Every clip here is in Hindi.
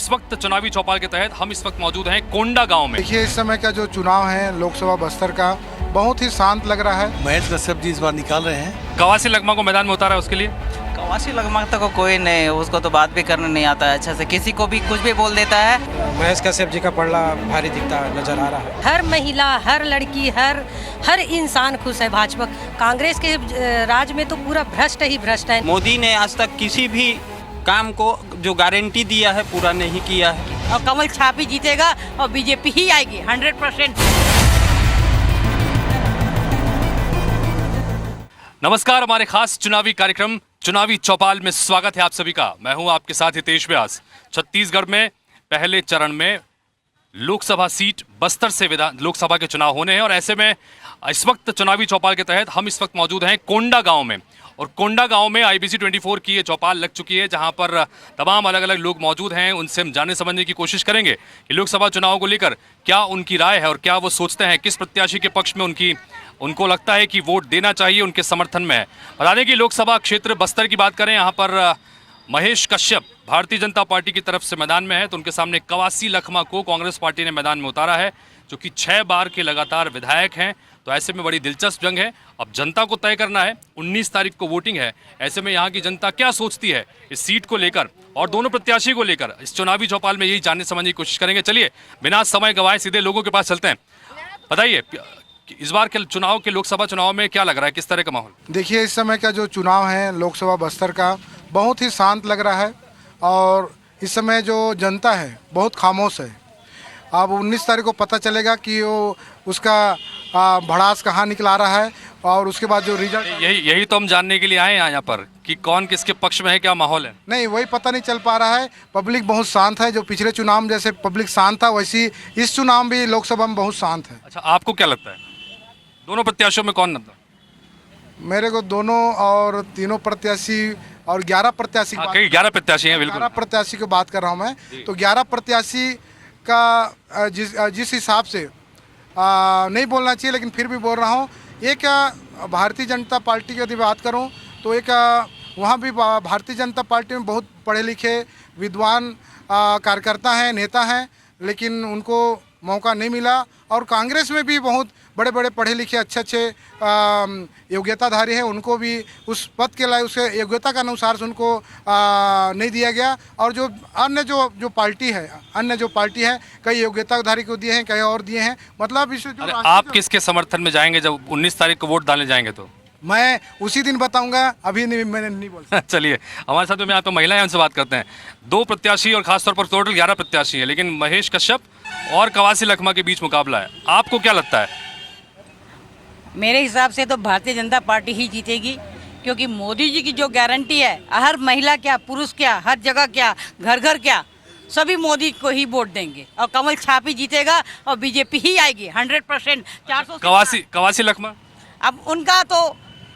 इस वक्त चुनावी चौपाल के तहत हम इस वक्त मौजूद हैं कोंडा गांव में। देखिए, इस समय का जो चुनाव है लोकसभा बस्तर का बहुत ही शांत लग रहा है। महेश कश्यप जी इस बार निकाल रहे हैं। कवासी लगमा को मैदान में उतारा है, उसके लिए कवासी लगमा तक को कोई नहीं, उसको तो बात भी करने नहीं आता है अच्छा से, किसी को भी कुछ भी बोल देता है। महेश कश्यप जी का पलड़ा भारी दिखता नजर आ रहा है। हर महिला, हर लड़की, हर इंसान खुश है। भाजपा कांग्रेस के राज में तो पूरा भ्रष्ट ही भ्रष्ट है। मोदी ने आज तक किसी भी काम को जो गारंटी दिया है पूरा नहीं किया है। और कमल छाप ही जीतेगा और बीजेपी ही आएगी 100%। नमस्कार, हमारे खास चुनावी कार्यक्रम चुनावी चौपाल में स्वागत है आप सभी का। मैं हूं आपके साथ हितेश व्यास। छत्तीसगढ़ में पहले चरण में लोकसभा सीट बस्तर से लोकसभा के चुनाव होने हैं और ऐसे में इस वक्त चुनावी चौपाल के तहत हम इस वक्त मौजूद हैं कोंडा गांव में। और कोंडा गांव में IBC 24 की ये चौपाल लग चुकी है, जहां पर तमाम अलग अलग लोग मौजूद हैं। उनसे हम जानने समझने की कोशिश करेंगे कि लोकसभा चुनाव को लेकर क्या उनकी राय है और क्या वो सोचते हैं, किस प्रत्याशी के पक्ष में उनको लगता है कि वोट देना चाहिए, उनके समर्थन में है। बता दें कि लोकसभा क्षेत्र बस्तर की बात करें, यहाँ पर महेश कश्यप भारतीय जनता पार्टी की तरफ से मैदान में है, तो उनके सामने कवासी लखमा को कांग्रेस पार्टी ने मैदान में उतारा है, जो कि 6 बार के लगातार विधायक हैं। तो ऐसे में बड़ी दिलचस्प जंग है। अब जनता को तय करना है, 19 तारीख को वोटिंग है। ऐसे में यहाँ की जनता क्या सोचती है इस सीट को लेकर और दोनों प्रत्याशी को लेकर, इस चुनावी चौपाल में यही जानने समझने की कोशिश करेंगे। चलिए बिना समय गंवाए सीधे लोगों के पास चलते हैं। बताइए, इस बार के चुनाव के लोकसभा चुनाव में क्या लग रहा है, किस तरह का माहौल? देखिए, इस समय का जो चुनाव है लोकसभा बस्तर का बहुत ही शांत लग रहा है और इस समय जो जनता है बहुत खामोश है। अब 19 तारीख को पता चलेगा कि वो उसका भड़ास कहाँ निकला रहा है और उसके बाद जो रिजल्ट यही तो हम जानने के लिए आए हैं यहाँ पर कि कौन किसके पक्ष में है, क्या माहौल है। नहीं, वही पता नहीं चल पा रहा है। पब्लिक बहुत शांत है। जो पिछले चुनाव में जैसे पब्लिक शांत था, वैसी इस चुनाव में भी लोकसभा में बहुत शांत है। अच्छा, आपको क्या लगता है दोनों प्रत्याशियों में कौन लगता है? मेरे को दोनों और तीनों प्रत्याशी और 11 प्रत्याशी 11 प्रत्याशी हैं, बिल्कुल 11 प्रत्याशी की बात कर रहा हूँ मैं। तो 11 प्रत्याशी का जिस हिसाब से नहीं बोलना चाहिए, लेकिन फिर भी बोल रहा हूँ। एक भारतीय जनता पार्टी की यदि बात करूँ तो एक वहाँ भी भारतीय जनता पार्टी में बहुत पढ़े लिखे विद्वान कार्यकर्ता हैं, नेता हैं, लेकिन उनको मौका नहीं मिला। और कांग्रेस में भी बहुत बड़े बड़े पढ़े लिखे अच्छे योग्यताधारी हैं, उनको भी उस पद के लिए उसके योग्यता के अनुसार से उनको नहीं दिया गया। और जो अन्य जो पार्टी है कई योग्यताधारी को दिए हैं, कई और दिए हैं। मतलब इस जो आप किसके समर्थन में जाएंगे जब 19 तारीख को वोट डालने जाएंगे? तो मैं उसी दिन बताऊंगा, अभी नहीं, मैंने नहीं बोल। चलिए, हमारे साथ में यहाँ तो महिलाएं, उनसे बात करते हैं। 2 प्रत्याशी और खासतौर पर टोटल 11 प्रत्याशी हैं, लेकिन महेश कश्यप और कवासी लखमा के बीच मुकाबला है। आपको क्या लगता है? मेरे हिसाब से तो भारतीय जनता पार्टी ही जीतेगी, क्योंकि मोदी जी की जो गारंटी है, हर महिला क्या, पुरुष क्या, हर जगह क्या, घर घर क्या, सभी मोदी को ही वोट देंगे और कमल छाप ही जीतेगा और बीजेपी ही आएगी 100%। 400 कवासी लखमा अब उनका तो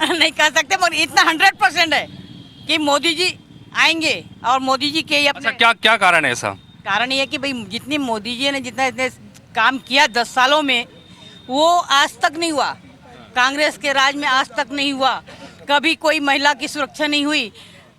नहीं कह सकते, मगर इतना 100% है कि मोदी जी आएंगे और मोदी जी के अपने। अच्छा, क्या कारण है ऐसा? कारण ये कि भाई जितनी मोदी जी ने जितना इतने काम किया 10 सालों में, वो आज तक नहीं हुआ। कांग्रेस के राज में आज तक नहीं हुआ। कभी कोई महिला की सुरक्षा नहीं हुई,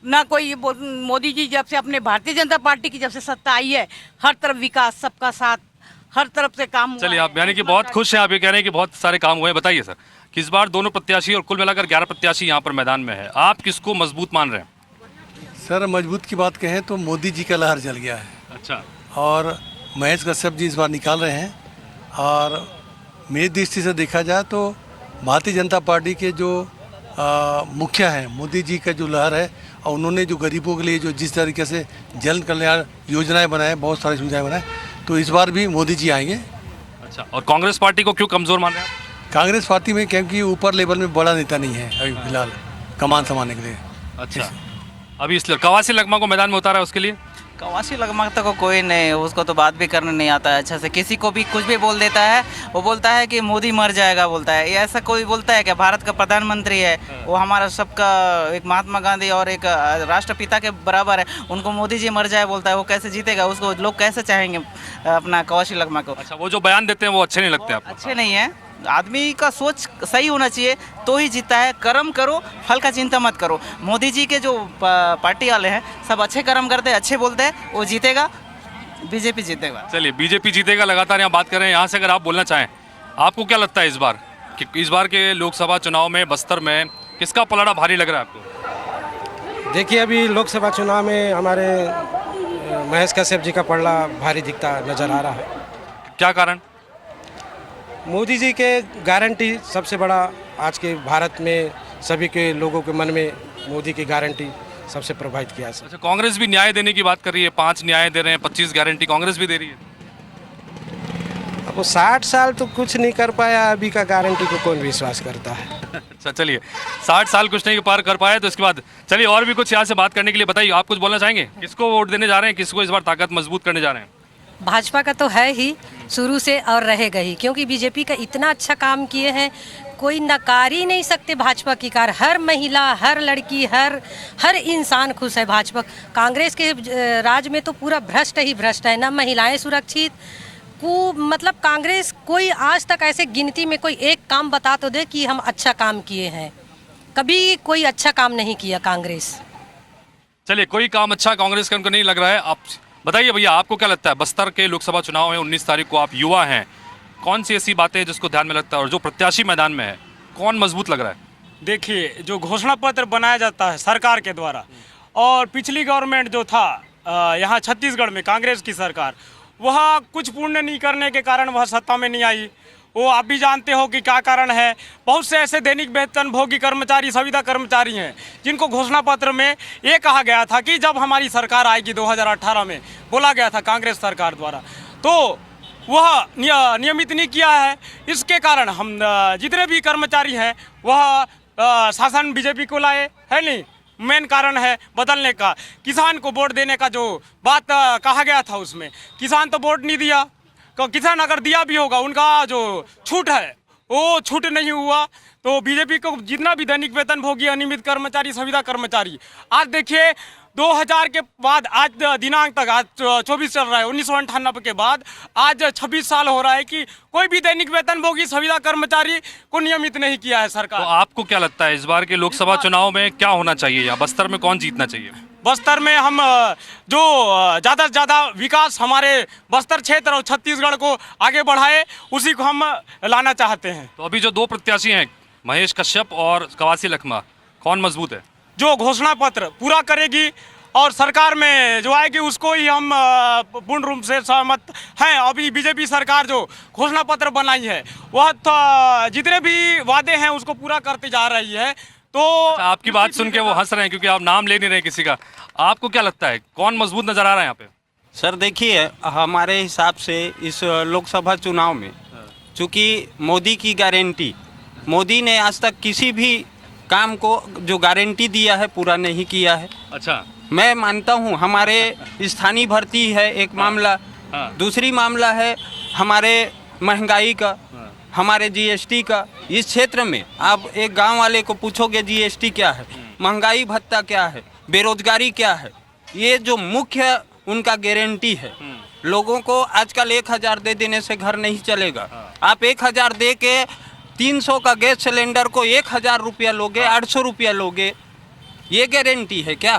ना कोई। मोदी जी जब से अपने भारतीय जनता पार्टी की जब से सत्ता आई है, हर तरफ विकास, सबका साथ, हर तरफ से काम हुआ। चलिए, आप यानी कि बहुत खुश हैं, आप ये कह रहे हैं कि बहुत सारे काम हुए हैं। बताइए सर, किस बार दोनों प्रत्याशी और कुल मिलाकर 11 प्रत्याशी यहाँ पर मैदान में है, आप किसको मजबूत मान रहे हैं? सर, मजबूत की बात कहें तो मोदी जी का लहर जल गया है। अच्छा। और महेश कश्यप जी इस बार निकाल रहे हैं। और मेरी दृष्टि से देखा जाए तो भारतीय जनता पार्टी के जो मुखिया हैं, मोदी जी का जो लहर है, और उन्होंने जो गरीबों के लिए जो जिस तरीके से जन कल्याण योजनाएं बनाए, बहुत सारी सुविधाएं बनाए, तो इस बार भी मोदी जी आएंगे। अच्छा, और कांग्रेस पार्टी को क्यों कमज़ोर मान रहे हैं? कांग्रेस पार्टी में क्योंकि ऊपर लेवल में बड़ा नेता नहीं है अभी फिलहाल कमान संभालने के लिए। अच्छा, अभी इसलिए कवासी लखमा को मैदान में उतारा है, उसके लिए कवासी लगमा तक को कोई नहीं, उसको तो बात भी करने नहीं आता है अच्छा से, किसी को भी कुछ भी बोल देता है। वो बोलता है कि मोदी मर जाएगा, बोलता है। ये ऐसा कोई बोलता है कि भारत का प्रधानमंत्री है, वो हमारा सबका एक महात्मा गांधी और एक राष्ट्रपिता के बराबर है, उनको मोदी जी मर जाए बोलता है। वो कैसे जीतेगा? उसको लोग कैसे चाहेंगे अपना कवासी लगमा को? अच्छा, वो जो बयान देते हैं वो अच्छे नहीं लगते आपको? अच्छे नहीं है। आदमी का सोच सही होना चाहिए तो ही जीतता है। कर्म करो, फल का चिंता मत करो। मोदी जी के जो पार्टी वाले हैं सब अच्छे कर्म करते हैं, अच्छे बोलते हैं, वो जीतेगा बीजेपी जीतेगा। चलिए बीजेपी जीतेगा, लगातार यहाँ बात कर रहे हैं। यहाँ से अगर आप बोलना चाहें, आपको क्या लगता है इस बार कि इस बार के लोकसभा चुनाव में बस्तर में किसका पलड़ा भारी लग रहा है आपको? देखिए अभी लोकसभा चुनाव में हमारे महेश कश्यप जी का पलड़ा भारी दिखता नजर आ रहा है। क्या कारण? मोदी जी के गारंटी सबसे बड़ा आज के भारत में सभी के लोगों के मन में मोदी की गारंटी सबसे प्रभावित किया है। अच्छा, कांग्रेस भी न्याय देने की बात कर रही है, 5 न्याय दे रहे हैं, 25 गारंटी कांग्रेस भी दे रही है। अब वो 60 साल तो कुछ नहीं कर पाया, अभी का गारंटी को कौन विश्वास करता है। अच्छा चलिए, 60 साल कुछ नहीं पार कर पाए तो इसके बाद चलिए और भी कुछ यहाँ से बात करने के लिए बताइए, आप कुछ बोलना चाहेंगे? किसको वोट देने जा रहे हैं, किसको इस बार ताकत मजबूत करने जा रहे हैं? भाजपा का तो है ही शुरू से और रहेगा ही, क्योंकि बीजेपी का इतना अच्छा काम किए हैं, कोई नकार ही नहीं सकते भाजपा की कार। हर महिला, हर लड़की, हर इंसान खुश है भाजपा। कांग्रेस के राज में तो पूरा भ्रष्ट ही भ्रष्ट है ना, महिलाएं सुरक्षित को मतलब कांग्रेस कोई आज तक ऐसे गिनती में कोई एक काम बता तो दे कि हम अच्छा काम किए हैं। कभी कोई अच्छा काम नहीं किया कांग्रेस। चलिए, कोई काम अच्छा कांग्रेस का उनको नहीं लग रहा है। आप बताइए भैया, आपको क्या लगता है बस्तर के लोकसभा चुनाव है 19 तारीख को, आप युवा हैं, कौन सी ऐसी बातें हैं जिसको ध्यान में लगता है और जो प्रत्याशी मैदान में है कौन मजबूत लग रहा है? देखिए, जो घोषणा पत्र बनाया जाता है सरकार के द्वारा, और पिछली गवर्नमेंट जो था यहाँ छत्तीसगढ़ में कांग्रेस की सरकार, वह कुछ पूर्ण नहीं करने के कारण वह सत्ता में नहीं आई। वो आप भी जानते हो कि क्या कारण है। बहुत से ऐसे दैनिक वेतन भोगी कर्मचारी, संविदा कर्मचारी हैं जिनको घोषणा पत्र में ये कहा गया था कि जब हमारी सरकार आएगी 2018 में, बोला गया था कांग्रेस सरकार द्वारा, तो वह नियमित नहीं किया है। इसके कारण हम जितने भी कर्मचारी हैं वह शासन बीजेपी को लाए, है नहीं, मेन कारण है बदलने का। किसान को वोट देने का जो बात कहा गया था उसमें किसान तो वोट नहीं दिया। किसान अगर दिया भी होगा, उनका जो छूट है वो छूट नहीं हुआ। तो बीजेपी को जितना भी दैनिक वेतन भोगी, अनियमित कर्मचारी, संविदा कर्मचारी, आज देखिए 2000 के बाद आज दिनांक तक, आज 24 चल रहा है, 1998 के बाद आज 26 साल हो रहा है कि कोई भी दैनिक वेतन भोगी, संविदा कर्मचारी को नियमित नहीं किया है सरकार। तो आपको क्या लगता है इस बार के लोकसभा चुनाव में क्या होना चाहिए, यहाँ बस्तर में कौन जीतना चाहिए? बस्तर में हम जो ज़्यादा से ज़्यादा विकास हमारे बस्तर क्षेत्र और छत्तीसगढ़ को आगे बढ़ाए, उसी को हम लाना चाहते हैं। तो अभी जो 2 प्रत्याशी हैं, महेश कश्यप और कवासी लखमा, कौन मजबूत है? जो घोषणा पत्र पूरा करेगी और सरकार में जो आएगी उसको ही हम पूर्ण रूप से सहमत हैं। अभी बीजेपी सरकार जो घोषणा पत्र बनाई है वह जितने भी वादे हैं उसको पूरा करते जा रही है। तो आपकी बात सुन के वो हंस रहे हैं क्योंकि आप नाम ले नहीं रहे किसी का। आपको क्या लगता है कौन मजबूत नजर आ रहा है यहाँ पे? सर देखिए, हमारे हिसाब से इस लोकसभा चुनाव में चूँकि मोदी की गारंटी, मोदी ने आज तक किसी भी काम को जो गारंटी दिया है पूरा नहीं किया है। अच्छा, मैं मानता हूँ हमारे स्थानीय भर्ती है एक मामला, दूसरी मामला है हमारे महंगाई का, हमारे जीएसटी का। इस क्षेत्र में आप एक गांव वाले को पूछोगे जीएसटी क्या है, महंगाई भत्ता क्या है, बेरोजगारी क्या है, ये जो मुख्य उनका गारंटी है। लोगों को आजकल 1000 दे देने से घर नहीं चलेगा। आप 1000 दे के 300 का गैस सिलेंडर को 1000 रुपया लोगे, 800 रुपया लोगे, ये गारंटी है क्या?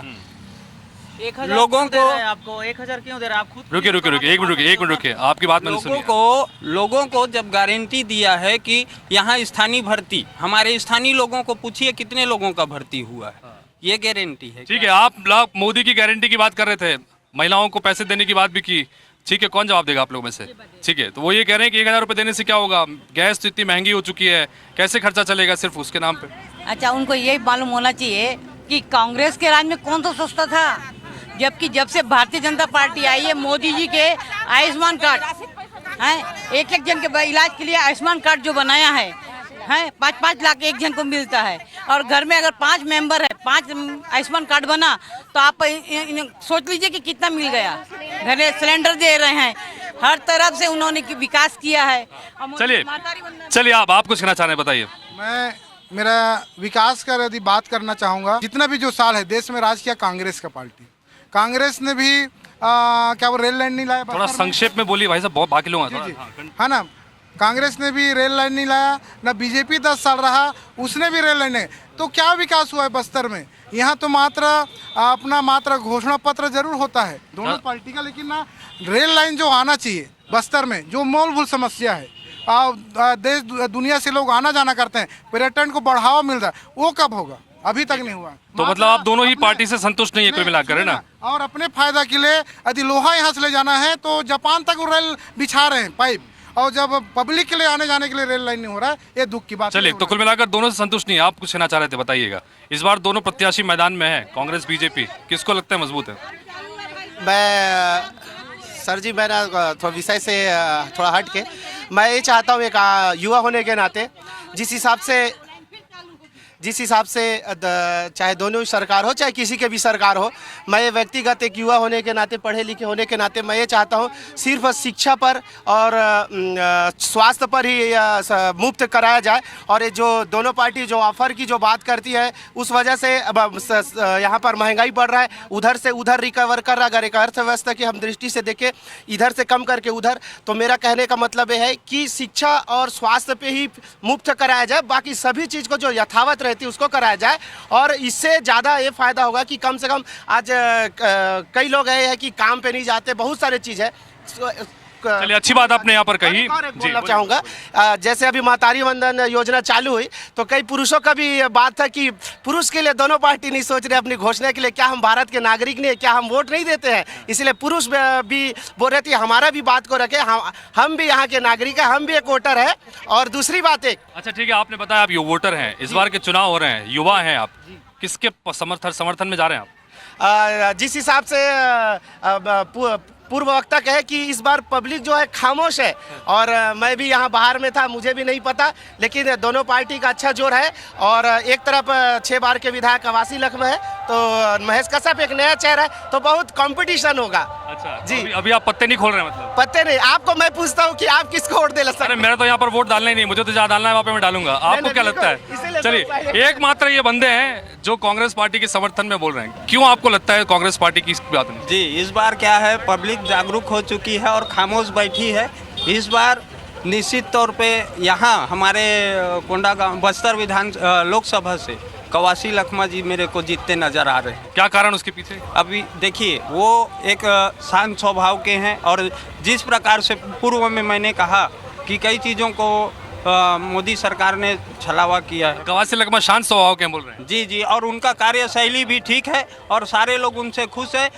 1000 लोगों क्यों दे को- रहे हैं आपको 1000 क्यों दे रहे हैं आप खुद? रुकिए एक मिनट रुकिए, आपकी बात मैंने सुनी। लोगों को जब गारंटी दिया है कि यहाँ स्थानीय भर्ती, हमारे स्थानीय लोगों को पूछिए कितने लोगों का भर्ती हुआ है, ये गारंटी है। ठीक है, आप लोग मोदी की गारंटी की बात कर रहे थे, महिलाओं को पैसे देने की बात भी की, ठीक है, कौन जवाब देगा आप लोगों में से? ठीक है, तो वो ये कह रहे हैं कि 1000 रुपये देने से क्या होगा, गैस तो इतनी महंगी हो चुकी है, कैसे खर्चा चलेगा सिर्फ उसके नाम पे? अच्छा, उनको यही मालूम होना चाहिए कि कांग्रेस के राज में कौन सा सस्ता था, जबकि जब से भारतीय जनता पार्टी आई है, मोदी जी के आयुष्मान कार्ड हैं, एक जन के इलाज के लिए आयुष्मान कार्ड जो बनाया है 5-5 लाख एक जन को मिलता है। और घर में अगर 5 मेंबर है, 5 आयुष्मान कार्ड बना तो आप सोच लीजिए कि कितना मिल गया। घर सिलेंडर दे रहे हैं, हर तरफ से उन्होंने विकास किया है। चलिए आप कुछ कहना चाह रहे हैं, बताइए। मैं मेरा विकास का यदि बात करना चाहूँगा, जितना भी जो साल है देश में राज किया कांग्रेस का पार्टी, कांग्रेस ने भी क्या वो रेल लाइन नहीं लाया, थोड़ा संक्षेप में बोलिए भाई साहब, बहुत बाकी लोग हैं। है ना, कांग्रेस ने भी रेल लाइन नहीं लाया, ना बीजेपी 10 साल रहा उसने भी रेल लाइन नहीं। तो क्या विकास हुआ है बस्तर में? यहाँ तो मात्र घोषणा पत्र जरूर होता है दोनों पार्टी का, लेकिन ना रेल लाइन जो आना चाहिए बस्तर में, जो मूलभूत समस्या है, देश दुनिया से लोग आना जाना करते हैं, पर्यटन को बढ़ावा मिल रहा है, वो कब होगा? अभी तक नहीं हुआ। तो मतलब आप दोनों ही पार्टी से संतुष्ट नहीं है कोई मिलाकर, है ना? और अपने फायदा के लिए यदि लोहा यहाँ से ले जाना है तो जापान तक रेल बिछा रहे हैं पाइप, और जब पब्लिक के लिए आने जाने के लिए रेल लाइन नहीं हो रहा है, ये दुख की बात है। चलिए, तो कुल मिलाकर दोनों से संतुष्ट नहीं है। आप कुछ कहना चाह रहे थे, बताइएगा। इस बार दोनों प्रत्याशी मैदान में है, कांग्रेस बीजेपी, किसको लगता है मजबूत है? मैं सर जी, मैं ना थोड़ा विषय से थोड़ा हट के मैं ये चाहता हूँ, एक युवा होने के नाते जिस हिसाब से चाहे दोनों ही सरकार हो चाहे किसी के भी सरकार हो, मैं व्यक्तिगत एक युवा होने के नाते, पढ़े लिखे होने के नाते मैं ये चाहता हूँ सिर्फ शिक्षा पर और स्वास्थ्य पर ही मुफ्त कराया जाए। और ये जो दोनों पार्टी जो ऑफर की जो बात करती है, उस वजह से यहाँ पर महंगाई बढ़ रहा है, उधर से उधर रिकवर कर रहा है। अगर एक अर्थव्यवस्था की हम दृष्टि से देखें, इधर से कम करके उधर, तो मेरा कहने का मतलब ये है कि शिक्षा और स्वास्थ्य पे ही मुफ्त कराया जाए, बाकी सभी चीज़ को जो यथावत रहती है उसको कराया जाए। और इससे ज़्यादा ये फायदा होगा कि कम से कम आज कई लोग हैं कि काम पे नहीं जाते, बहुत सारी चीज़ है। चलिए, अच्छी बात आपने यहाँ पर कही। बोलना चाहूँगा, जैसे अभी मातारी वंदन योजना चालू हुई तो कई पुरुषों का भी बात था कि पुरुष के लिए दोनों पार्टी नहीं सोच रहे अपनी घोषणा के लिए, क्या हम भारत के नागरिक नहीं है, क्या हम वोट नहीं देते हैं? इसलिए पुरुष भी बोल रहे थे हमारा भी बात को रखे, हम भी यहाँ के नागरिक हैं, हम भी एक वोटर है। और दूसरी बात एक, अच्छा ठीक है, आपने बताया आप वोटर हैं, इस बार के चुनाव हो रहे हैं, युवा हैं आप, किसके समर्थन में जा रहे हैं आप? जिस हिसाब से पूर्व वक्ता कहे कि इस बार पब्लिक जो है खामोश है, और मैं भी यहाँ बाहर में था, मुझे भी नहीं पता, लेकिन दोनों पार्टी का अच्छा जोर है। और एक तरफ 6 बार के विधायक कवासी लखमा है, तो महेश कश्यप एक नया चेहरा है, तो बहुत कंपटीशन होगा। अच्छा जी, अभी आप पत्ते नहीं खोल रहे हैं? मतलब पत्ते नहीं, आपको मैं पूछता हूँ कि आप किसको वोट दे सकते? अरे मेरा तो यहाँ पर वोट डालना ही नहीं, मुझे तो जहाँ डालना है वहाँ पे मैं डालूंगा। आपको क्या लगता है? चलिए, एकमात्र ये बंदे हैं जो कांग्रेस पार्टी के समर्थन में बोल रहे हैं, क्यों आपको लगता है कांग्रेस पार्टी की इस बात में? जी, इस बार क्या है, पब्लिक जागरूक हो चुकी है और खामोश बैठी है। इस बार निश्चित तौर पे यहाँ हमारे कोंडागांव बस्तर विधान लोकसभा से कवासी लखमा जी मेरे को जीतते नजर आ रहे हैं। क्या कारण उसके पीछे? अभी देखिए, वो एक शांत स्वभाव के हैं, और जिस प्रकार से पूर्व में मैंने कहा कि कई चीज़ों को मोदी सरकार ने छलावा किया है। कवासी लखमा शांत स्वभाव के बोल रहे हैं? जी जी, और उनका कार्यशैली भी ठीक है और सारे लोग उनसे खुश है,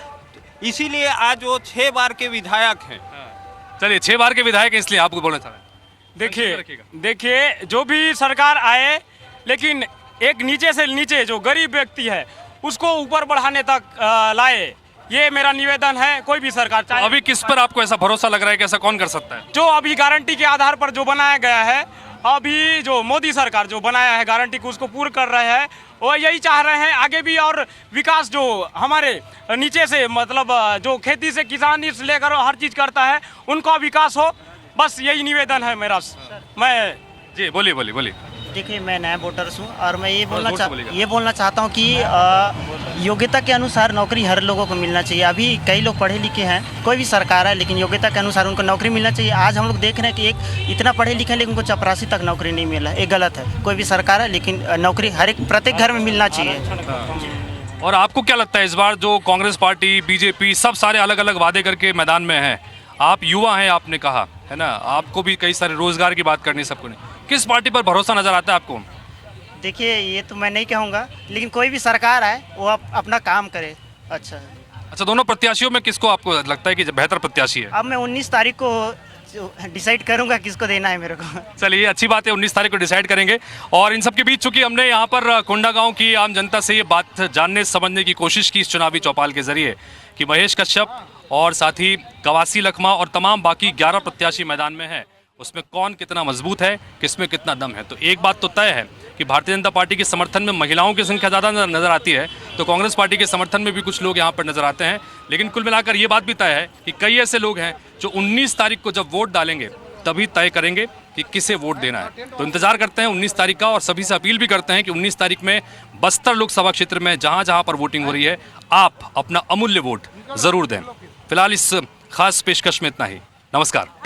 इसीलिए आज वो 6 बार के विधायक हैं। चलिए, 6 बार के विधायक हैं, इसलिए आपको बोलना चाह रहे हैं। देखिए जो भी सरकार आए, लेकिन एक नीचे से नीचे जो गरीब व्यक्ति है उसको ऊपर बढ़ाने तक लाए, ये मेरा निवेदन है। कोई भी सरकार चाहे। अभी किस पर आपको ऐसा भरोसा लग रहा है कि ऐसा कौन कर सकता है? जो अभी गारंटी के आधार पर जो बनाया गया है, अभी जो मोदी सरकार जो बनाया है गारंटी को, उसको पूर्ण कर रहे हैं। वो यही चाह रहे हैं आगे भी और विकास जो हमारे नीचे से, मतलब जो खेती से किसान से लेकर हर चीज़ करता है, उनका विकास हो, बस यही निवेदन है मेरा। मैं जी बोलिए। देखिए, मैं नया वोटर हूँ और मैं ये बोलना चाहता हूँ कि योग्यता के अनुसार नौकरी हर लोगों को मिलना चाहिए। अभी कई लोग पढ़े लिखे हैं, कोई भी सरकार है, लेकिन योग्यता के अनुसार उनको नौकरी मिलना चाहिए। आज हम लोग देख रहे हैं कि एक इतना पढ़े लिखे हैं लेकिन उनको चपरासी तक नौकरी नहीं मिला, ये गलत है। कोई भी सरकार है, लेकिन नौकरी हर एक प्रत्येक घर में मिलना चाहिए। और आपको क्या लगता है, इस बार जो कांग्रेस पार्टी, बीजेपी, सब सारे अलग अलग वादे करके मैदान में हैं, आप युवा हैं, आपने कहा है ना, आपको भी कई सारे रोजगार की बात करनी, सबको नहीं, किस पार्टी पर भरोसा नजर आता है आपको? देखिए, ये तो मैं नहीं कहूँगा, लेकिन कोई भी सरकार आए वो अपना काम करे। अच्छा, दोनों प्रत्याशियों में किसको आपको लगता है कि बेहतर प्रत्याशी है? अब मैं 19 तारीख को डिसाइड करूंगा किसको देना है मेरे को। चलिए, अच्छी बात है, 19 तारीख को डिसाइड करेंगे। और इन सब के बीच चूंकि हमने यहाँ पर कोंडागांव की आम जनता से ये बात जानने समझने की कोशिश की इस चुनावी चौपाल के जरिए कि महेश कश्यप और साथ ही कवासी लखमा और तमाम बाकी 11 प्रत्याशी मैदान में हैं, उसमें कौन कितना मजबूत है, किसमें कितना दम है। तो एक बात तो तय है कि भारतीय जनता पार्टी के समर्थन में महिलाओं की संख्या ज़्यादा नज़र आती है, तो कांग्रेस पार्टी के समर्थन में भी कुछ लोग यहाँ पर नज़र आते हैं। लेकिन कुल मिलाकर ये बात भी तय है कि कई ऐसे लोग हैं जो 19 तारीख को जब वोट डालेंगे तभी तय करेंगे कि किसे वोट देना है। तो इंतजार करते हैं 19 तारीख का, और सभी से अपील भी करते हैं कि 19 तारीख में बस्तर लोकसभा क्षेत्र में जहाँ जहाँ पर वोटिंग हो रही है, आप अपना अमूल्य वोट ज़रूर दें। फिलहाल इस खास पेशकश में इतना ही। नमस्कार।